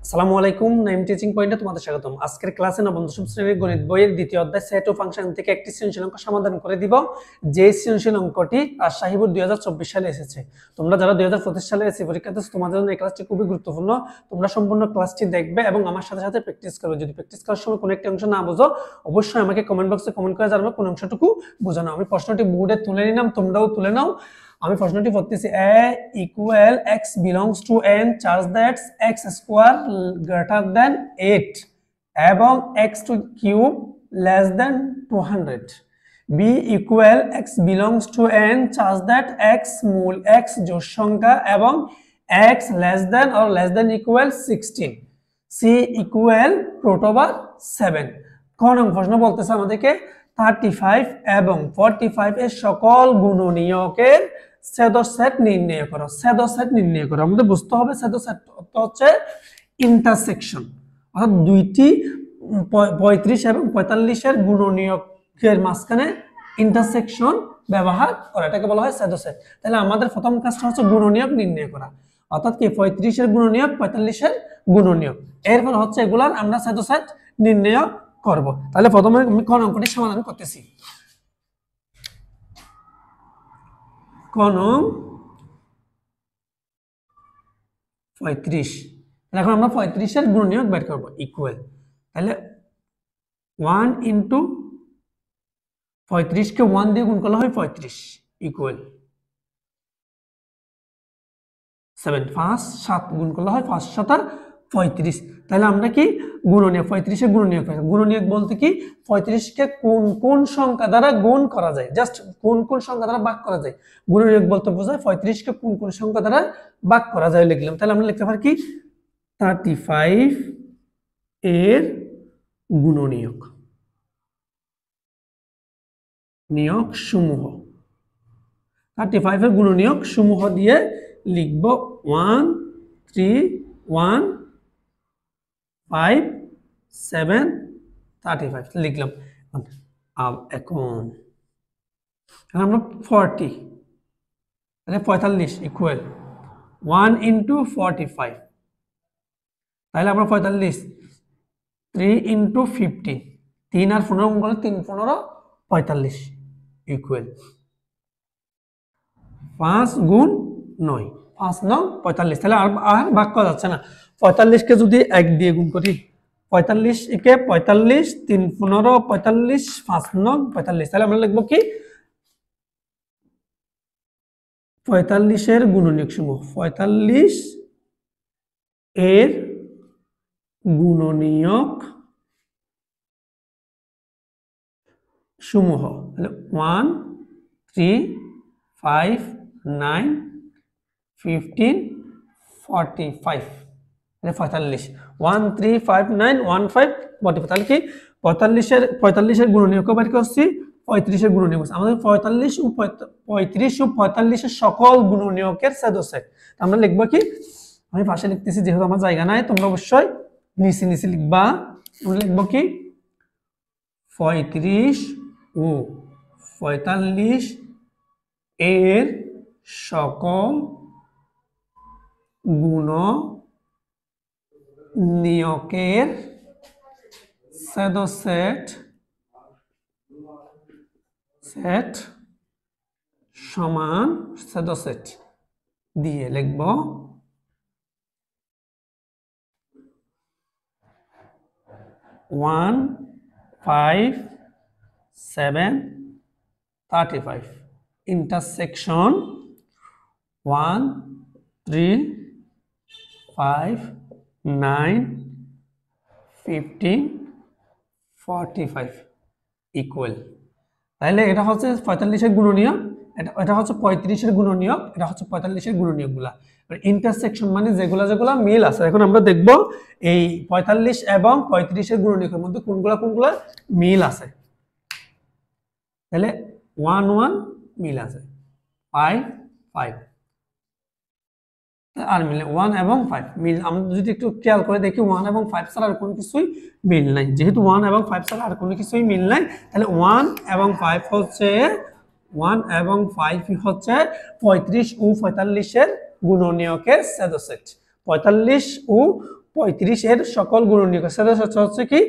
আসসালামু আলাইকুম, নাইম টিচিং পয়েন্টে তোমাদের স্বাগতম। আজকের ক্লাসে নবম দশম শ্রেণীর গণিত বইয়ের দ্বিতীয় অধ্যায় সেট ও ফাংশন থেকে একটি সৃজনশীল অঙ্ক সমাধান করে দিব। যে সৃজনশীল অঙ্কটি রাজশাহী বোর্ড 2024 সালে এসেছে। তোমরা যারা 2025 সালে এসএসসি পরীক্ষা দিচ্ছ তোমাদের জন্য এই ক্লাসটি খুবই গুরুত্বপূর্ণ। তোমরা সম্পূর্ণ ক্লাসটি দেখবে এবং আমার সাথে সাথে প্র্যাকটিস করবে। যদি প্র্যাকটিস করার সময় কোনো একটি অংশ না বোঝো অবশ্যই আমাকে কমেন্ট বক্সে কমেন্ট করে জানাবে কোন অংশটুকু বোঝানো। আমি প্রশ্নটি বোর্ডে তুলে নিলাম, তোমরাও তুলে নাও। আমি প্রশ্নটি পড়তেছি, a equal x belongs to n such that x square greater than 8 এবং x to cube less than 200. b equal x belongs to n such that x মূল x জোড় সংখ্যা এবং x less than or less than equal 16. c equal √7. কোন প্রশ্ন বলতেছে আমাদেরকে 35 এবং 45 এর সকল গুণনীয়কের সেট নির্ণয় করো। সেট নির্ণয় করো, আমাদের বুঝতে হবে সেট হচ্ছে ইন্টারসেকশন, অর্থাৎ দুইটি 35 এবং 45 এর গুণনীয়কের মাঝখানে ইন্টারসেকশন ব্যবহার করা, এটাকে বলা হয় সেট। তাহলে আমাদের প্রথম কাজটা হচ্ছে গুণনীয়ক নির্ণয় করা, অর্থাৎ কি 35 এর গুণনীয়ক 45 এর গুণনীয়ক, এরপর হচ্ছে এগুলার আমরা সেট নির্ণয় করব। তাহলে প্রথমে আমি কোন অঙ্কটি সমাধান করতেছি। কোন 35, এখন আমরা 35 এর গুণনীয়ক বের করব। ইকুয়াল, তাহলে 1 ইনটু 35 কে 1 দিয়ে গুণ করলে হয় 35 ইকুয়াল 7, 5 7 গুণ করলে হয় 5 7 35। তাহলে আমরা কি গুণনীয়ক 35 এর গুণনীয়ক বলতে কি 35 কে কোন কোন সংখ্যা দ্বারা গুণ করা যায়, জাস্ট কোন কোন সংখ্যা দ্বারা ভাগ করা যায়। গুণনীয়ক বলতে বোঝায় 35 কে কোন কোন সংখ্যা দ্বারা ভাগ করা যায় লিখলাম। তাহলে আমরা লিখতে পারি কি 35 এর গুণনীয়ক সমূহ, 35 এর গুণনীয়ক সমূহ দিয়ে লিখব 1 3 1 5 7 35 লিখলাম। এখন আমরা 40 তাহলে 45 ইকুয়াল 1 ইনটু 45, তাহলে আমরা 45 3 ইনটু 15, 3 আর 15 গুণ করলে 3 15 45 ইকুয়াল 5 গুণ 9 5 9 45। তাহলে আর ভাগ করা যাচ্ছে না। 45 কে যদি 1 দিয়ে গুণ করি, 45 কে 45 3 15 45 5 9 45, তাহলে আমরা লিখব কি 45 এর গুণনীয়ক সমূহ, 45 এর গুণনীয়ক সমূহ, তাহলে 1 3 5 9 15 45, 45 1 3 5 9 1 5 45। তাহলে কি 45 এর গুণনীয়ক বের করছি, 35 এর গুণনীয়ক আমাদের 45 ও 45 এর সকল গুণনীয়কের সেট। আমরা লিখব কি, আমি পাশে লিখতেছি যেহেতু আমার জায়গা নাই, তোমরা অবশ্যই নিচে লিখবা। আমরা লিখব কি 35 ও 45 এর সকল গুণনীয়কের সেট সমান সেট দিয়ে লিখব 1 5 7 35 ইন্টারসেকশন 1 3 5 9 15 45 ইকুয়াল। তাহলে এটা হচ্ছে 45 এর গুণনীয়ক, এটা হচ্ছে 35 এর গুণনীয়ক, এটা হচ্ছে 45 এর গুণনীয়কগুলা। ইন্টারসেকশন মানে যেগুলা মিল আছে। এখন আমরা দেখব এই 45 এবং 35 এর গুণনীয়কের মধ্যে কোনগুলা মিল আছে। তাহলে 1 1 মিল আছে, 5 5 আর মিলে 1 এবং 5 মিল। আমরা যদি একটু খেয়াল করে দেখি 1 এবং 5 ছাড়া আর কোনো কিছুই মিল নাই। যেহেতু 1 এবং 5 ছাড়া আর কোনো কিছুই মিল নাই, তাহলে 1 এবং 5 হচ্ছে 35 ও 45 এর গুণনীয়কের সেট। 45 ও 35 এর সকল গুণনীয়ক সেটা হচ্ছে কি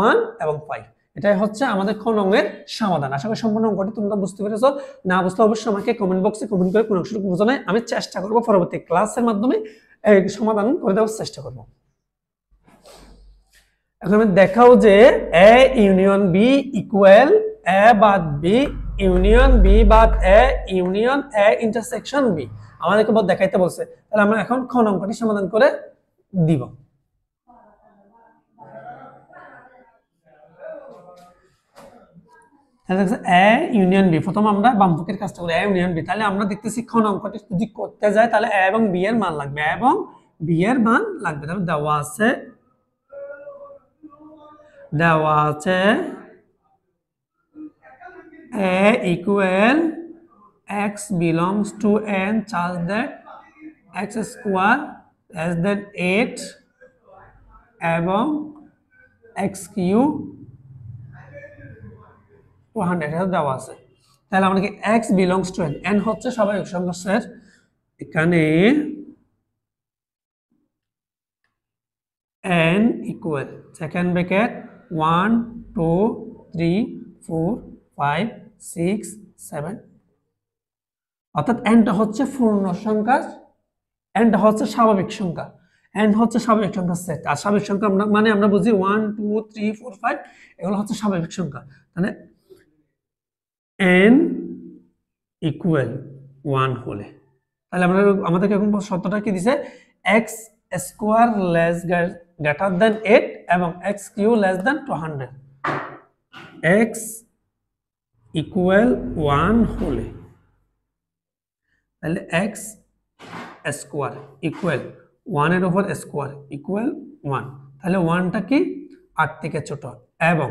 1 এবং 5। এটাই হচ্ছে আমাদের খ নংয়ের সমাধান। আশা করি সম্পূর্ণ অঙ্কটি তোমরা বুঝতে পেরেছো। না বুঝলে অবশ্যই আমাকে কমেন্ট বক্সে কমেন্ট করে কোন অংশটুকু বোঝা নাই আমি চেষ্টা করব পরবর্তী ক্লাসের মাধ্যমে এই সমাধান করে দেওয়ার চেষ্টা করব। এখন আমি দেখাও যে A union B equal A বাদ বি ইউনিয়ন বি বাদ A union A intersection B আমাদেরকে বল দেখাইতে বলছে। তাহলে আমরা এখন খ অঙ্কটি সমাধান করে দিব। তাহলে দেখো এ ইউনিয়ন বি, প্রথম আমরা বাম পক্ষের কাজটা করি এ ইউনিয়ন বি। তাহলে আমরা দেখতেছি খ অঙ্কটি যদি করতে যায় তাহলে এ এবং বি এর মান লাগবে, এ এবং বি এর মান লাগবে। তাহলে দেওয়া আছে a equal x belongs to n such that x square less than 8 এবং x cube 200 দেওয়া আছে। তাহলে আমরা কি x belongs to n, n হচ্ছে স্বাভাবিক সংখ্যা সেট, এখানে n equal second bracket 1 2 3 4 5 6 7 অর্থাৎ nটা হচ্ছে পূর্ণ সংখ্যা, nটা হচ্ছে স্বাভাবিক সংখ্যা, n হচ্ছে স্বাভাবিক সংখ্যা সেট। আর স্বাভাবিক সংখ্যা আমরা মানে আমরা বুঝি 1 2 3 4 5 এগুলো হচ্ছে স্বাভাবিক সংখ্যা। তাহলে n ইকুয়াল 1 হলে তাহলে আমরা আমাদেরকে এখন শর্তটা কি দিছে x square less greater than 8 এবং x cube less than 200। x equal 1 হলে তাহলে x স্কয়ার ইকুয়াল 1 এর উপর স্কয়ার ইকুয়াল 1, তাহলে 1টা কি 8 থেকে ছোট এবং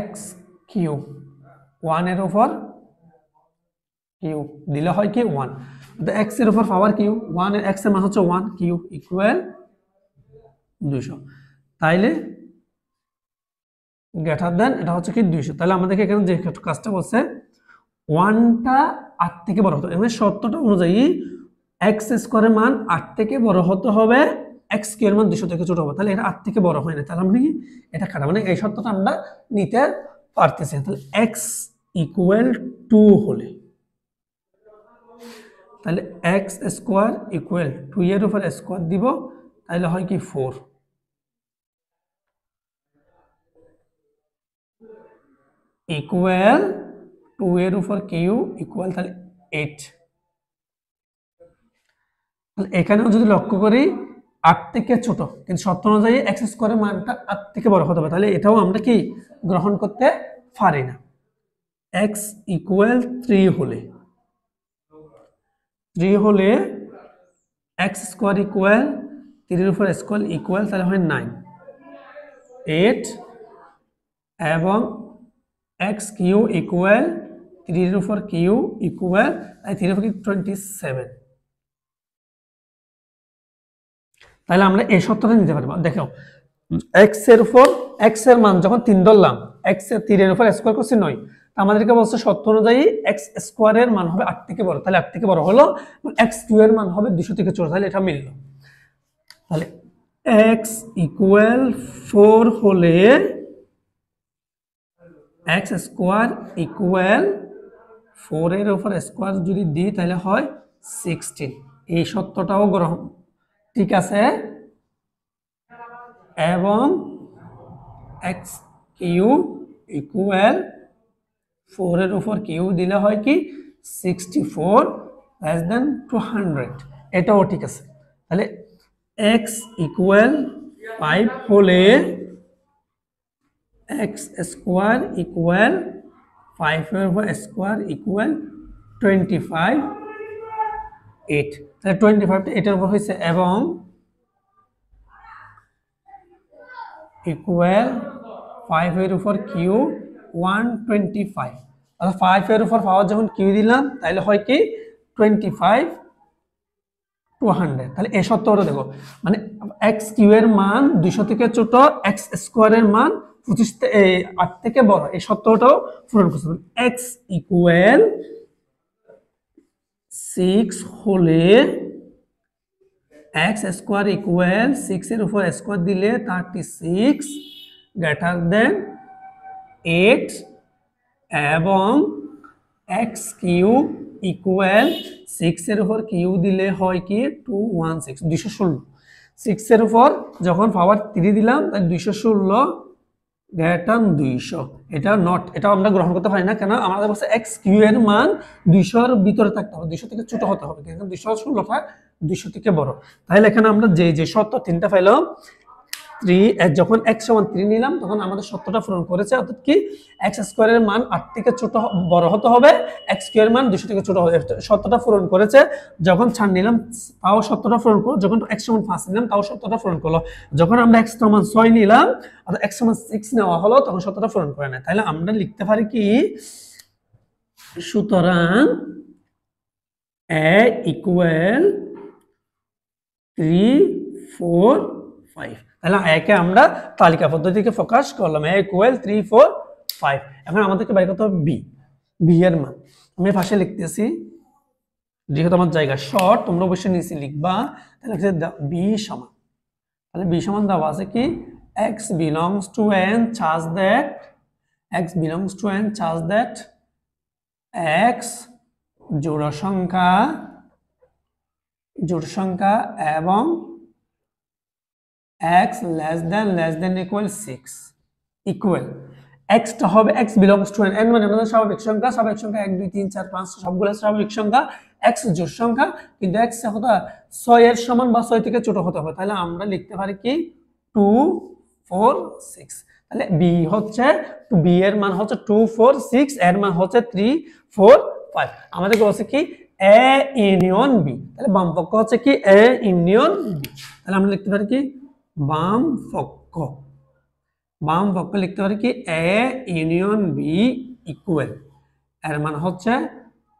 x কিউব 1 এর উপর কিউব দিলে হয় কি 1, তো x এর উপর পাওয়ার কিউব 1 এর x এর মান হচ্ছে 1 কিউব ইকুয়াল 200। তাইলে গ্রেটার দেন এটা হচ্ছে কি 200। তাহলে আমাদেরকে এখানে যে কাজটা বলছে 1টা 8 থেকে বড় হতে হবে, মানে শর্তটা অনুযায়ী x স্কয়ারের মান 8 থেকে বড় হতে হবে, x কিউবের মান 200 থেকে ছোট হবে। তাহলে এটা 8 থেকে বড় হয় না, তাহলে আমরা কি এটা কাটা, মানে এই শর্তটা আমরা নিতে পারতেছি। তাহলে x ইকুয়াল 2 হলে তাহলে x স্কয়ার ইকুয়াল 2 এর উপর স্কয়ার দিব, তাহলে হয় কি 4 ইকুয়াল 2 এর উপর কিউ ইকুয়াল তাহলে 8। তাহলে এখানেও যদি লক্ষ্য করি 8 থেকে ছোট, কিন্তু শর্ত অনুযায়ী x স্কয়ারের মানটা 8 থেকে বড় হতে হবে, তাহলে এটাও আমরা কি গ্রহণ করতে পারি না। x ইকুয়াল 3 হলে x স্কয়ার ইকুয়াল 3 এর উপর স্কয়ার ইকুয়াল তাহলে হয় 9 8 এবং x কিউ ইকুয়াল 3 এর উপর কিউ ইকুয়াল 3 এর উপর 27। তাহলে আমরা এই সূত্রটা নিতে পারবো। দেখো x এর উপর x এর মান যখন 3 ধরলাম, x এর 3 এর উপর স্কয়ার করছি 9, আমাদেরকে বলছে শর্ত অনুযায়ী x স্কয়ারের মান হবে 8 থেকে বড়, তাহলে 8 থেকে বড় হলো, x কিউ এর মান হবে 200 থেকে ছোট, তাহলে এটা মিলল। তাহলে x ইকুয়াল 4 হলে x স্কয়ার ইকুয়াল 4 এর উপর স্কয়ার যদি দিই তাহলে হয় 16। এই সত্যটাও গ্রহণ ঠিক আছে এবং x কিউ ইকুয়াল 4 এর উপর কিউ দিলে হয় কি 64 লেস দেন 200, এটাও ঠিক আছে। তাহলে x ইকুয়াল 5 হলে x স্কয়ার ইকুয়াল 5 এর উপর স্কয়ার ইকুয়াল 25 8, তাহলে 25 এটার উপর হয়েছে এবং ইকুয়াল 5 এর উপর কিউ 125, অর্থাৎ 5 এর উপর পাওয়ার যখন কিউ দিলাম তাহলে হয় কি 25 200। তাহলে এই সত্যটা দেখো, মানে x কিউ এর মান 200 থেকে ছোট, x স্কয়ারের মান 8 থেকে বড়, এই সত্যটাও পূরণ করতে হবে। x ইকুয়াল 6 হলে এক্স স্কোয়ার ইকুয়াল 6 এর উপর স্কোয়ার দিলে 36 গ্রেটার দেন 8 এবং এক্স কিউব ইকুয়াল 6 এর উপর কিউ দিলে হয় কি 216 216 6 এর উপর যখন পাওয়ার 3 দিলাম তাই 216 গ্রেটার 200 এটা নট, এটা আমরা গ্রহণ করতে পারি না। কেন? আমাদের কাছে এক্স কিউ এর মান 200 এর ভিতরে থাকতে হবে, 200 থেকে ছোট হতে হবে, কিন্তু 216টা 200 থেকে বড়। তাহলে এখানে আমরা যে সত্য তিনটা পাইলাম, 3 যখন x সমান 3 নিলাম তখন আমাদের সত্যটা পূরণ করেছে, অর্থাৎ কি x স্কয়ারের মান 8 থেকে ছোট বড় হতে হবে, x কিউ এর মান 200 থেকে ছোট হবে, সত্যটা পূরণ করেছে। যখন 4 নিলাম তাও সত্যটা পূরণ করলো, যখন x সমান 5 নিলাম তাও সত্যটা পূরণ করলো, যখন আমরা x সমান 6 নিলাম অর্থাৎ x সমান 6 নেওয়া হলো তখন সত্যটা পূরণ করে না। তাহলে আমরা লিখতে পারি কি, সুতরাং a ইকুয়াল 3 4 5। তাহলে একে আমরা তালিকা পদ্ধতিকে ফোকাস করলাম, a ইকুয়াল 3 4 5। এখন আমাদেরকে বের করতে হবে বি এর মান। আমি পাশে লিখতেছি, যেহেতু আমার জায়গা শর্ট তোমরা অবশ্যই নিচে লিখবা। তাহলে বি সমান, তাহলে বি সমান দেওয়া আছে কি x belongs to n such that x belongs to n such that x জোড় সংখ্যা এবং x less than equal 6 equal x টা হবে x belongs to n মানে আমাদের স্বাভাবিক সংখ্যা 1 2 3 4 5 সবগুলো স্বাভাবিক সংখ্যা, x জোড় সংখ্যা, কিন্তু x কত 6 এর সমান বা 6 থেকে ছোট হতে হবে। তাহলে আমরা লিখতে পারি কি 2 4 6। তাহলে b হচ্ছে b এর মান হচ্ছে 2 4 6, এর মান হচ্ছে 3 4 5। আমাদের বলছে কি a ইউনিয়ন b, তাহলে বাম পক্ষ হচ্ছে কি a ইউনিয়ন b। তাহলে আমরা লিখতে পারি কি বাম পক্ষ লিখতে পারি কি a ইউনিয়ন b ইকুয়াল, এর মান হচ্ছে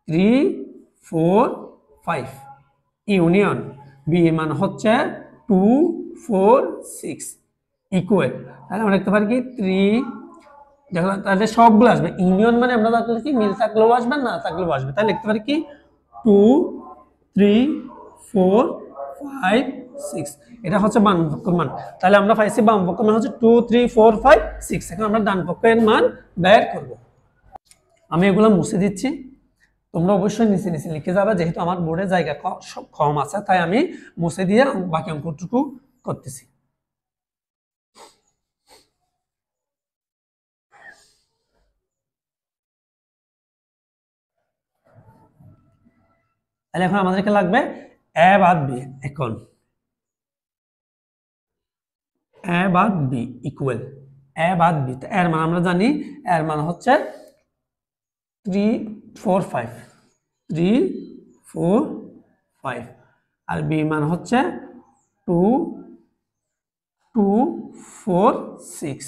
3 4 5, ইউনিয়ন b এর মান হচ্ছে 2 4 6 ইকুয়াল। তাহলে আমরা লিখতে পারি কি 3, দেখো তাহলে সবগুলো আসবে, ইউনিয়ন মানে আমরা দেখলে কি মিল থাকলেও আসবে না থাকলেও আসবে। তাহলে লিখতে পারি কি 2 3 4 5 6, এটা হচ্ছে বাম পক্ষের মান। তাহলে আমরা পাইছি বাম পক্ষের মান হচ্ছে 2 3 4 5 6। এখন আমরা ডান পক্ষের মান বের করব। আমি এগুলো মুছে দিচ্ছি, তোমরা অবশ্যই নিচে লিখে যাবে, যেহেতু আমার বোর্ডে জায়গা কম আছে তাই আমি মুছে দিয়ে বাকি অঙ্কটুকু করতেছি। তাহলে এখন আমাদেরকে লাগবে a বাদ b। এখন a বাদ b ইকুয়াল a বাদ b, এর মান আমরা জানি, এর মান হচ্ছে 3 4 5 3 4 5, আর b মান হচ্ছে 2 2 4 6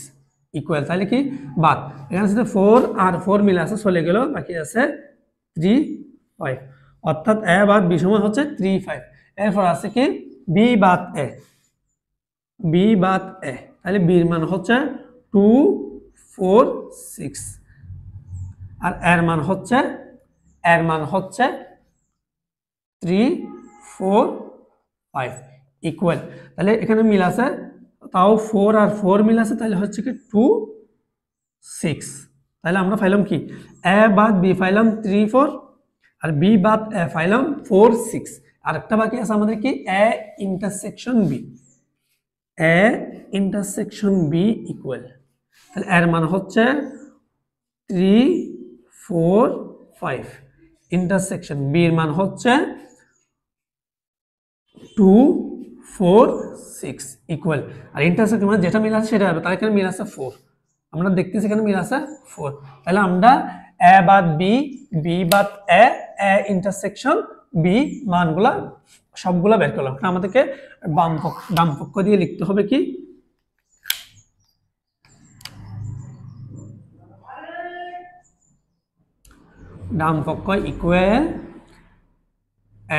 ইকুয়াল। তাহলে কি বাদ, এখানে সাথে 4 আর 4 মিলে আছে চলে গেল, বাকি আছে 3 5, অর্থাৎ a বাদ b সমান হচ্ছে 3 5। এরপর আছে কি b বাদ a, তাহলে b এর মান হচ্ছে 2 4 6, আর এর মান হচ্ছে 3 4 5 ইকুয়াল। তাহলে এখানে মিল আছে, তাও 4 আর 4 মিল আছে, তাহলে হচ্ছে কি 2 6। তাহলে আমরা পাইলাম কি a বাদ b পাইলাম 3 4, আর b বাদ a পাইলাম 4 6, আর একটা বাকি আছে আমাদের কি a ইন্টারসেকশন b ইকুয়াল। তাহলে এর মান হচ্ছে 3 4 5, ইন্টারসেকশন b এর মান হচ্ছে 2 4 6 ইকুয়াল। আর ইন্টারসেকশন মানে যেটা মিল আছে সেটা হবে, তার এখানে মিল আছে 4, আমরা দেখতেছি এখানে মিল আছে 4। তাহলে আমরা a বাদ b বাদ a ইন্টারসেকশন b মানগুলা সবগুলা বের করলাম। আমাদেরকে বাম পক্ষ দিয়ে লিখতে হবে কি ডান পক্ষ ইকুয়াল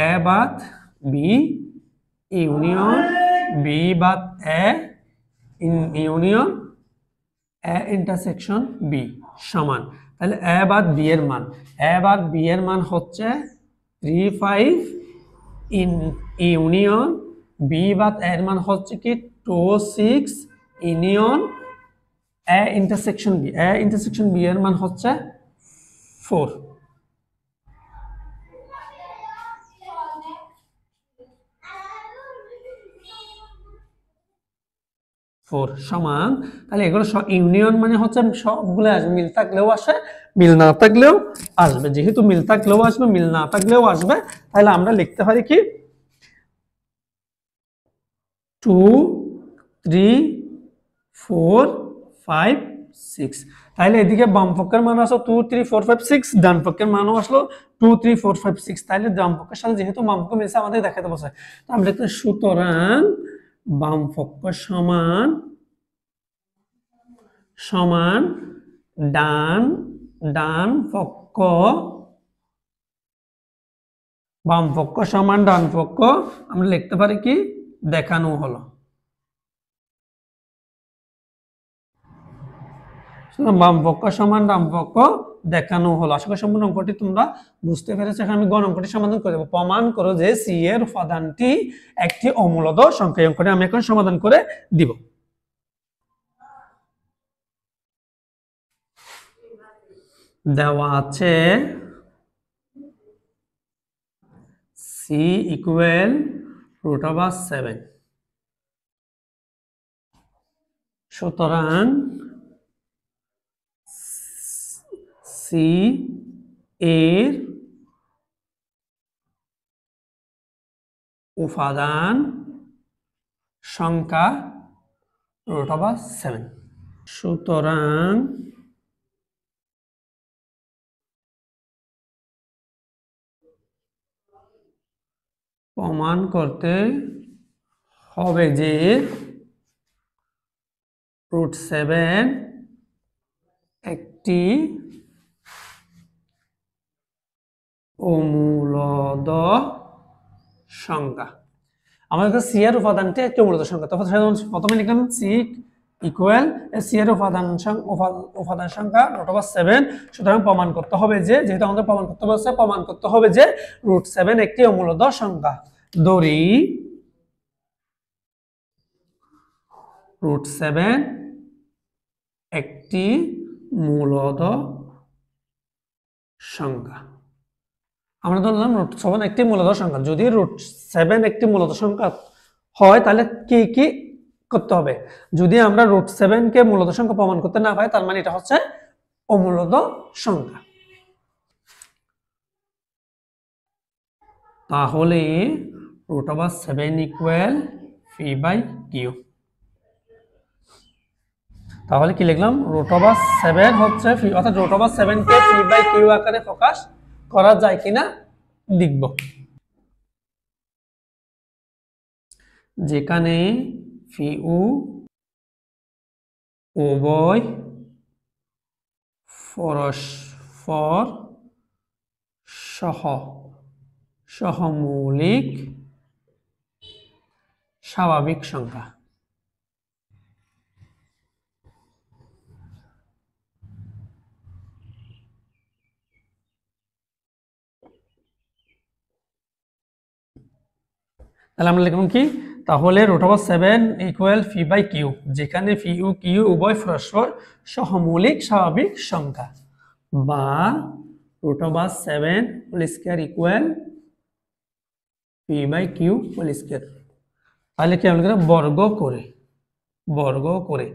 a বাদ b ইউনিয়ন b বাদ a union a intersection b সমান। তাহলে a বাদ b এর মান হচ্ছে 3 5 ইউনিয়ন বি বা এর মান হচ্ছে কি 2 6 union A intersection B, A intersection B এর মান হচ্ছে 4। সমান, তাহলে এগুলো ইউনিয়ন মানে হচ্ছে সবগুলো আসবে, মিল থাকলেও আসে মিল না থাকলেও আসবে। যেহেতু মিল থাকলেও আসবে মিল না থাকলেও আসবে, তাহলে আমরা লিখতে পারি কি 2 3 4 5 6। তাহলে এদিকে বাম পক্ষের মান আসলো 2 3 4 5 6, ডান পক্ষের মানও আসলো 2 3 4 5 6। তাহলে বাম পক্ষের সাথে যেহেতু বাম পক্ষ মিলছে আমাদের দেখাতে বসে, তো আমরা লিখতে সুতরাং বাম পক্ষ সমান সমান ডান ডান পক্ষ, বাম পক্ষ সমান ডান পক্ষ আমরা লিখতে পারি কি দেখানো হলো। বাম পক্ষ সমান ডান পক্ষ দেখানো হলো। আশা করি সম্পূর্ণ অঙ্কটি তোমরা বুঝতে পেরেছো। এখন আমি গণ অঙ্কটি সমাধান করে দেবো। প্রমাণ করো যে সি এর উপাদানটি একটি অমূলদ সংখ্যা। এই অঙ্কটি আমি এখন সমাধান করে দিব। দেওয়া আছে সি ইকুয়াল √7, সুতরাং সি এর উপাদান সংখ্যা √7। সুতরাং প্রমাণ করতে হবে যে √7 একটি অমূলদ সংখ্যা। আমাদের কাছে সি এর উপাদানটি একটি অমূলদ সংখ্যা। তখন প্রথমে লিখলাম সি ইকুয়াল সি এর উপাদান সংখ্যা √7। সুতরাং প্রমাণ করতে হবে যে, যেহেতু আমাদের প্রমাণ করতে বলছে, প্রমাণ করতে হবে যে √7 একটি অমূলদ সংখ্যা। ধরি √7 একটি মূলদ সংখ্যা। আমরা ধরলাম √7 একটি মূলদ সংখ্যা। যদি √7 একটি মূলদ সংখ্যা হয় তাহলে কি কি করতে হবে? যদি আমরা √7 কে মূলদ সংখ্যা প্রমাণ করতে না পাই, তার মানে এটা হচ্ছে অমূলদ সংখ্যা। তাহলে √7 ইকুয়াল P/Q। তাহলে কি লিখলাম? √7 হচ্ছে অর্থাৎ √7 কে P/Q আকারে প্রকাশ করা যায় কিনা দেখব। যেখানে পিউ উভয় পরস্পর সহমৌলিক স্বাভাবিক সংখ্যা। তাহলে আমরা লিখলাম কি? তাহলে √7 ইকুয়াল P/Q, যেখানে পিউ কিউ উভয় পরস্পর সহমৌলিক স্বাভাবিক সংখ্যা, বা √7 whole square equal P/Q whole square. তাহলে কি আমরা বর্গ করে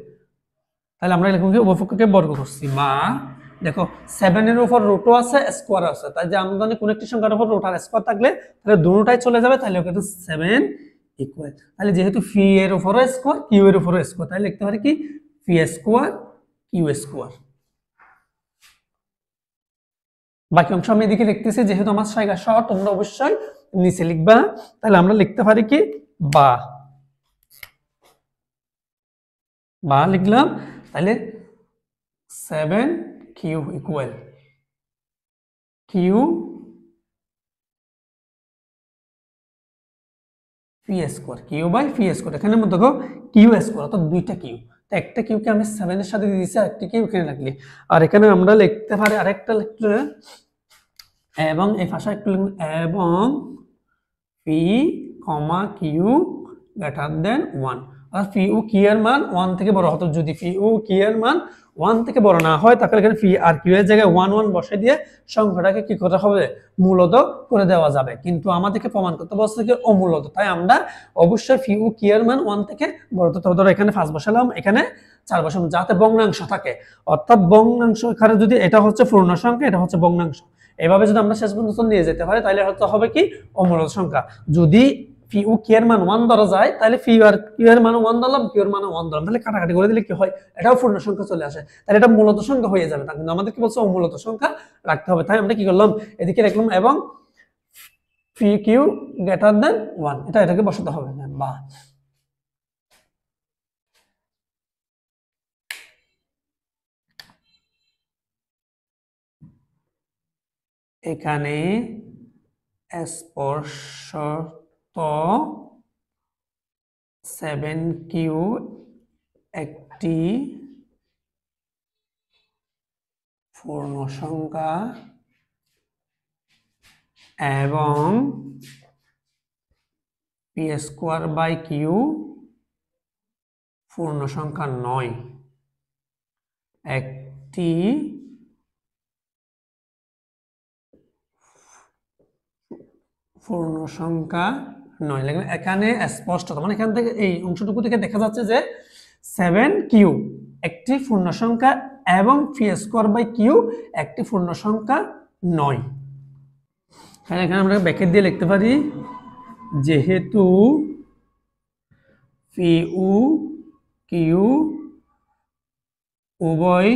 তাহলে আমরা লিখব কি উভয়পক্ষকে বর্গ করছি, বা দেখো 7 এর উপর √ও আছে স্কয়ার আছে, তাই যে আমরা জানি কোন একটি সংখ্যার উপর √আর স্কয়ার থাকলে তাহলে দুটোটাই চলে যাবে, তাহলে কিন্তু 7 ইকুয়াল। তাহলে যেহেতু পি এর উপরও স্কয়ার কিউ এর উপরও স্কয়ার, তাহলে লিখতে পারি কি পি স্কয়ার কিউ স্কয়ার। বাকি অংশ আমি এদিকে লিখতেছি, যেহেতু আমার জায়গা শর্ট, তোমরা অবশ্যই নিচে লিখবা। তাহলে আমরা লিখতে পারি কি বা লিখলাম। তাহলে 7Q equal Q P square, Q by P square. এখানে মধ্যে দেখো কিউ স্কয়ার অর্থাৎ দুইটা কিউ, তো একটা কিউকে আমি 7 এর সাথে দিয়ে দিয়েছি, আরেকটা কিউ এখানে রাখলি। আর এখানে আমরা লিখতে পারি আরেকটা লিখলে, এবং এই ভাষা একটু লিখুন, এবং পি কিউ গ্রেটার দেন 1, আর পি ও কিউ এর মান 1 থেকে বড় হতো। যদি পি ও কিউ এর মান 1 থেকে বড় না হয় তাহলে এখানে পি আর কিউ এর জায়গায় 1 1 বসে দিয়ে সংখ্যাটাকে কি করা হবে, মূলত করে দেওয়া যাবে। কিন্তু আমাদেরকে প্রমাণ করতে বলছে কি অমূলত, তাই আমরা অবশ্যই পি ও কিউ এর মান 1 থেকে বড় হতে হবে। ধরো এখানে 5 বসালাম, এখানে 4 বসালাম, যাতে ভগ্নাংশ থাকে। অর্থাৎ ভগ্নাংশ এখানে যদি এটা হচ্ছে পূর্ণ সংখ্যা, এটা হচ্ছে ভগ্নাংশ, এভাবে যদি আমরা শেষ পর্যন্ত নিয়ে যেতে পারি তাহলে হয়তো হবে কি অমূলত সংখ্যা। যদি পি ও কিউ এর মান 1 ধরা যায় তাহলে পি আর কিউ এর মান 1 ধরলাম, কিউ এর মান 1 ধরলাম, তাহলে কাটাকাটি করে দিলে কি হয়, এটাও পূর্ণ সংখ্যা চলে আসে, তাহলে এটা মূলত সংখ্যা হয়ে যাবে। তা কিন্তু আমাদের কি বলছে অমূলত সংখ্যা রাখতে হবে, তাই আমরা কি করলাম এদিকে রাখলাম এবং পি কিউ গ্রেটার দেন 1 এটাকে বসাতে হবে। বা এখানে স্পষ্টত 7q একটি পূর্ণ সংখ্যা এবং পি স্কোয়ার বাই কিউ পূর্ণ সংখ্যা নয়। একটি পূর্ণ সংখ্যা নয়। এখানে স্পষ্ট, মানে এখান থেকে এই অংশটুকু থেকে দেখা যাচ্ছে যে 7q একটি পূর্ণ সংখ্যা এবং পি স্কোয়ার বাই কিউ একটি পূর্ণ সংখ্যা নয়। এখানে আমরা ব্র্যাকেট দিয়ে লিখতে পারি যেহেতু পি ও কিউ উভয়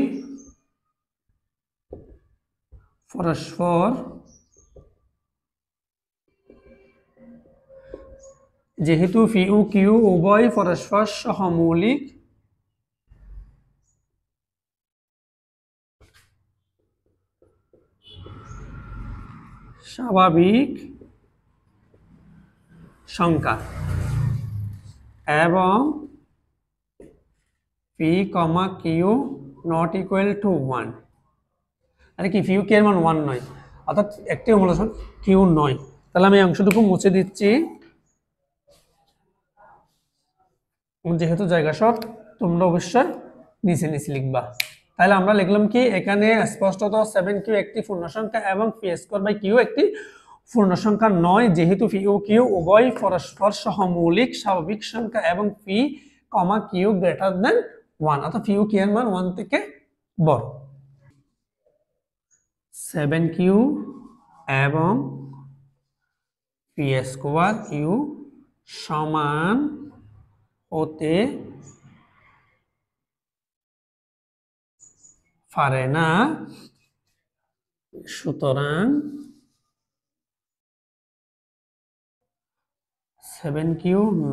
পরস্পর সহমৌলিক স্বাভাবিক সংখ্যা এবং P comma Q not equal to 1, আরে কি পি ও কিউ এর মান 1 নয়, অর্থাৎ একটি অমূলত সংখ্যা কিউ নয়। তাহলে আমি এই অংশটুকু মুছে দিচ্ছি, যেহেতু জায়গা শর্ট তোমরা অবশ্যই নিচে লিখবা। তাহলে আমরা লিখলাম কি এখানে স্পষ্টত 7q একটি পূর্ণ সংখ্যা এবং পি স্কয়ার বাই কিউ একটি পূর্ণ সংখ্যা নয়, যেহেতু পি ও কিউ উভয় পরস্পর সহমৌলিক স্বাভাবিক সংখ্যা এবং P comma Q greater than 1, অর্থাৎ পি ও কিউ এর মান 1 থেকে বড়। 7q এবং পি স্কয়ার কিউ সমান হতে পারে না, সুতরাং 7q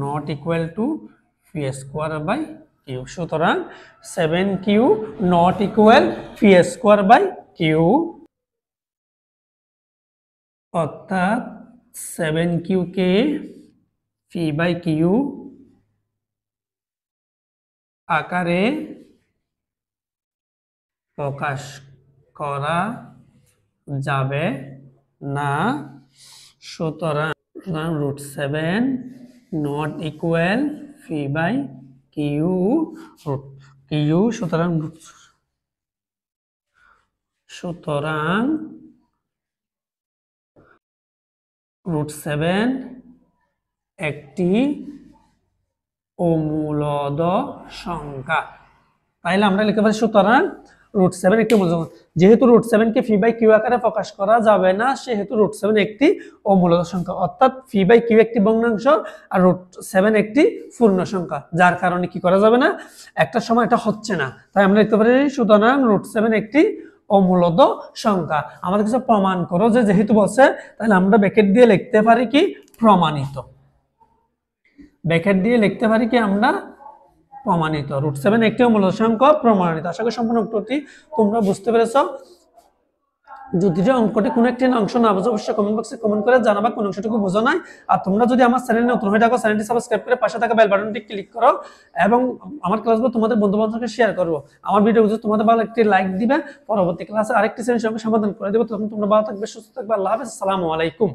not equal to P square by Q. সুতরাং 7q not equal P square by Q, অর্থাৎ 7q K P by Q আকারে প্রকাশ করা যাবে না। সুতরাং √7 not equal P by Q Q. সুতরাং √7 একটি অমূলদ সংখ্যা। তাইলে আমরা লিখতে পারি সুতরাং √7 একটি অমূলদ সংখ্যা। যেহেতু √7 কে পি বাই কিউ আকারে প্রকাশ করা যাবে না, সেহেতু √7 একটি অমূলদ সংখ্যা, অর্থাৎ পি বাই কিউ একটি ভগ্নাংশ আর √7 একটি পূর্ণ সংখ্যা, যার কারণে কি করা যাবে না, একটা সময় এটা হচ্ছে না। তাই আমরা লিখতে পারি সুতরাং √7 একটি অমূলদ সংখ্যা। আমাদের কিছু প্রমাণ করো, যেহেতু বলছে তাহলে আমরা ব্র্যাকেট দিয়ে লিখতে পারি কি প্রমাণিত। ব্র্যাকেট দিয়ে লিখতে পারি কি আমরা প্রমাণিত। √7 একটি অমূলদ সংখ্যা প্রমাণিত। আশা করি সম্পূর্ণ উত্তরটি তোমরা বুঝতে পেরেছো। যদি অঙ্কটি কোনো একটি অংশ না বুঝো অবশ্যই কমেন্ট বক্সে কমেন্ট করে জানাবা কোন অংশটুকু বোঝো নাই। আর তোমরা যদি আমার চ্যানেলে নতুন হয়ে থাকো চ্যানেলটি সাবস্ক্রাইব করে পাশে থাকা বেল বাটনটি ক্লিক করো এবং আমার ক্লাসগুলো তোমাদের বন্ধু-বান্ধবকে শেয়ার করো। আমার ভিডিও যদি তোমাদের ভালো একটি লাইক দিবে, পরবর্তী ক্লাসে আরেকটি শ্রেণীর সঙ্গে সমাধান করে দেবো। তখন তোমরা ভালো থাকবে, সুস্থ থাকবে। আল্লাহ হাফেজ, আসসালামু আলাইকুম।